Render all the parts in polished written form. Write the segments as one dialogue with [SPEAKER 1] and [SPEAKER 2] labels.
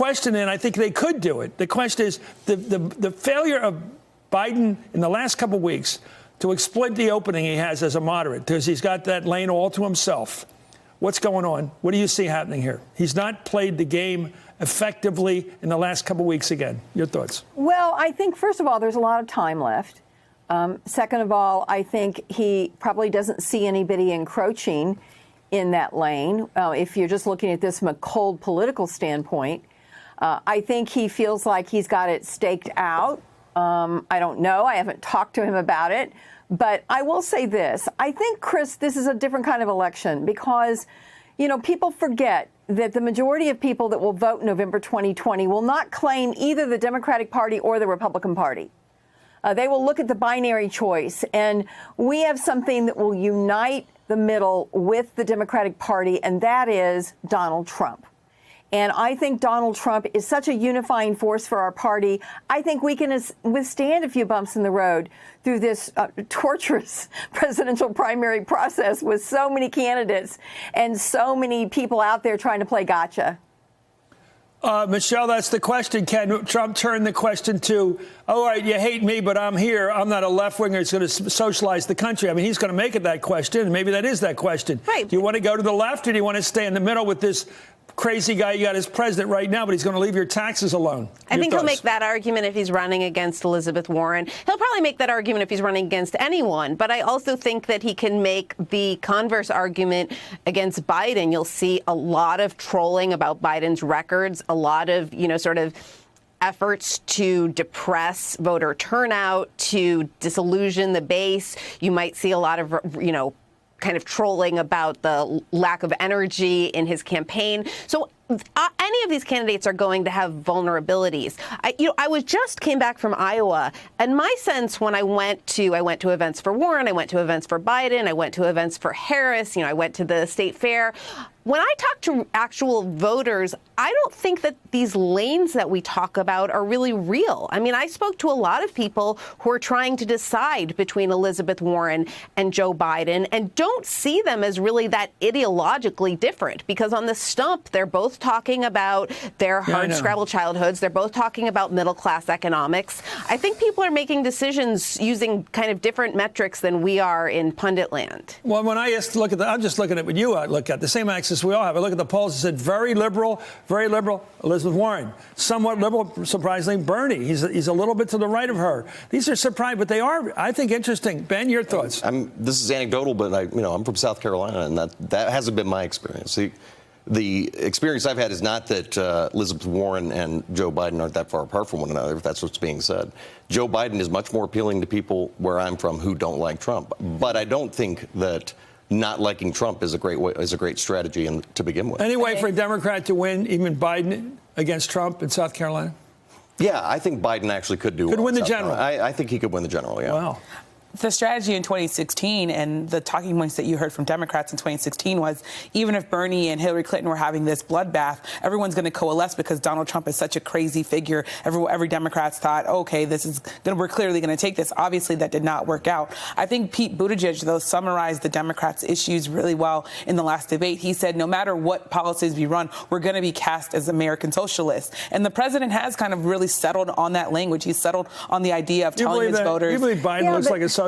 [SPEAKER 1] question, and I think they could do it. The question is the failure of Biden in the last couple of weeks to exploit the opening he has as a moderate, because he's got that lane all to himself. What's going on? What do you see happening here? He's not played the game effectively in the last couple of weeks again. Your thoughts?
[SPEAKER 2] Well, I think, first of all, there's a lot of time left. Second of all, I think he probably doesn't see anybody encroaching in that lane. If you're just looking at this from a cold political standpoint, I think he feels like he's got it staked out. I don't know. I haven't talked to him about it. But I will say this. I think, Chris, this is a different kind of election because, you know, people forget that the majority of people that will vote in November 2020 will not claim either the Democratic Party or the Republican Party. They will look at the binary choice. And we have something that will unite the middle with the Democratic Party, and that is Donald Trump. And I think Donald Trump is such a unifying force for our party. I think we can withstand a few bumps in the road through this torturous presidential primary process with so many candidates and so many people out there trying to play gotcha.
[SPEAKER 1] Michelle, that's the question. Can Trump turn the question to, all right, you hate me, but I'm here. I'm not a left-winger. It's going to socialize the country. I mean, he's going to make it that question, and maybe that is that question.
[SPEAKER 3] Right.
[SPEAKER 1] Do you want to go to the left, or do you want to stay in the middle with this crazy guy you got as president right now, but he's going to leave your taxes alone?
[SPEAKER 3] I think he'll make that argument if he's running against Elizabeth Warren. He'll probably make that argument if he's running against anyone. But I also think that he can make the converse argument against Biden. You'll see a lot of trolling about Biden's records, a lot of, you know, sort of efforts to depress voter turnout, to disillusion the base. You might see a lot of, you know, kind of trolling about the lack of energy in his campaign. So any of these candidates are going to have vulnerabilities. I came back from Iowa, and my sense when I went to events for Warren, I went to events for Biden, I went to events for Harris, I went to the state fair. When I talk to actual voters, I don't think that these lanes that we talk about are really real. I mean, I spoke to a lot of people who are trying to decide between Elizabeth Warren and Joe Biden and don't see them as really that ideologically different, because on the stump, they're both talking about their hard-scrabble childhoods. They're both talking about middle-class economics. I think people are making decisions using kind of different metrics than we are in pundit land.
[SPEAKER 1] Well, when I asked to look at I'm just looking at what you look at, the same axis we all have. I look at the polls and said very liberal, Elizabeth Warren. Somewhat liberal, surprisingly, Bernie. He's a little bit to the right of her. These are surprising, but they are, I think, interesting. Ben, your thoughts?
[SPEAKER 4] This is anecdotal, but I'm from South Carolina, and that hasn't been my experience. The experience I've had is not that Elizabeth Warren and Joe Biden aren't that far apart from one another, if that's what's being said. Joe Biden is much more appealing to people where I'm from who don't like Trump. But I don't think that not liking Trump is a great strategy to begin with.
[SPEAKER 1] Any way for a Democrat to win, even Biden, against Trump in South Carolina?
[SPEAKER 4] Yeah, I think Biden actually could
[SPEAKER 1] win the general.
[SPEAKER 4] I think he could win the general, yeah.
[SPEAKER 1] Wow.
[SPEAKER 5] The strategy in 2016 and the talking points that you heard from Democrats in 2016 was even if Bernie and Hillary Clinton were having this bloodbath, everyone's going to coalesce because Donald Trump is such a crazy figure. Every Democrats thought, okay, we're clearly going to take this. Obviously, that did not work out. I think Pete Buttigieg, though, summarized the Democrats' issues really well in the last debate. He said, no matter what policies we run, we're going to be cast as American socialists. And the president has kind of really settled on that language. He's settled on the idea of telling his voters.
[SPEAKER 1] You believe Biden looks like a socialist?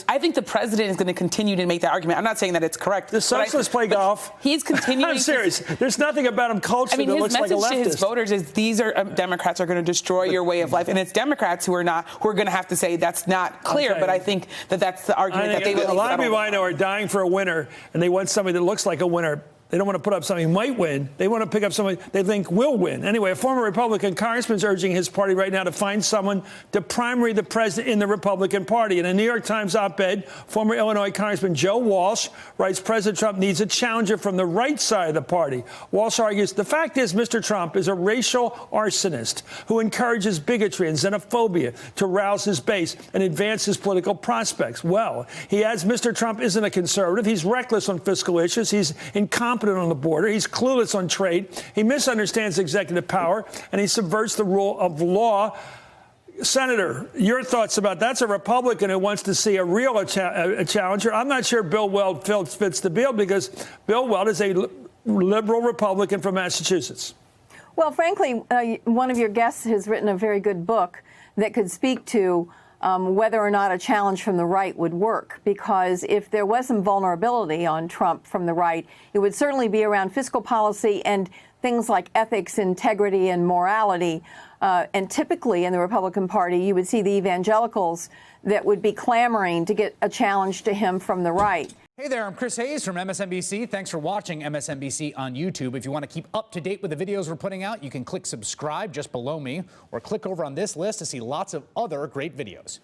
[SPEAKER 5] I think the president is going to continue to make that argument. I'm not saying that it's correct.
[SPEAKER 1] The socialists play golf.
[SPEAKER 5] He's continuing.
[SPEAKER 1] I'm serious. There's nothing about him culturally that looks like a leftist.
[SPEAKER 5] His message to his voters is these are Democrats are going to destroy your way of life, and it's Democrats who are going to have to say that's not clear. But I think that's the argument that they will.
[SPEAKER 1] A lot of people I know are dying for a winner, and they want somebody that looks like a winner. They don't want to put up somebody who might win. They want to pick up somebody they think will win. Anyway, a former Republican congressman is urging his party right now to find someone to primary the president in the Republican Party. In a New York Times op-ed, former Illinois Congressman Joe Walsh writes President Trump needs a challenger from the right side of the party. Walsh argues the fact is Mr. Trump is a racial arsonist who encourages bigotry and xenophobia to rouse his base and advance his political prospects. Well, he adds Mr. Trump isn't a conservative. He's reckless on fiscal issues. He's incompetent on the border. He's clueless on trade. He misunderstands executive power, and he subverts the rule of law. Senator, your thoughts about that's a Republican who wants to see a real challenger. I'm not sure Bill Weld fits the bill because Bill Weld is a liberal Republican from Massachusetts.
[SPEAKER 2] Well, frankly, one of your guests has written a very good book that could speak to whether or not a challenge from the right would work. Because if there was some vulnerability on Trump from the right, it would certainly be around fiscal policy and things like ethics, integrity, and morality. And typically in the Republican Party, you would see the evangelicals that would be clamoring to get a challenge to him from the right.
[SPEAKER 6] Hey there, I'm Chris Hayes from MSNBC. Thanks for watching MSNBC on YouTube. If you want to keep up to date with the videos we're putting out, you can click subscribe just below me or click over on this list to see lots of other great videos.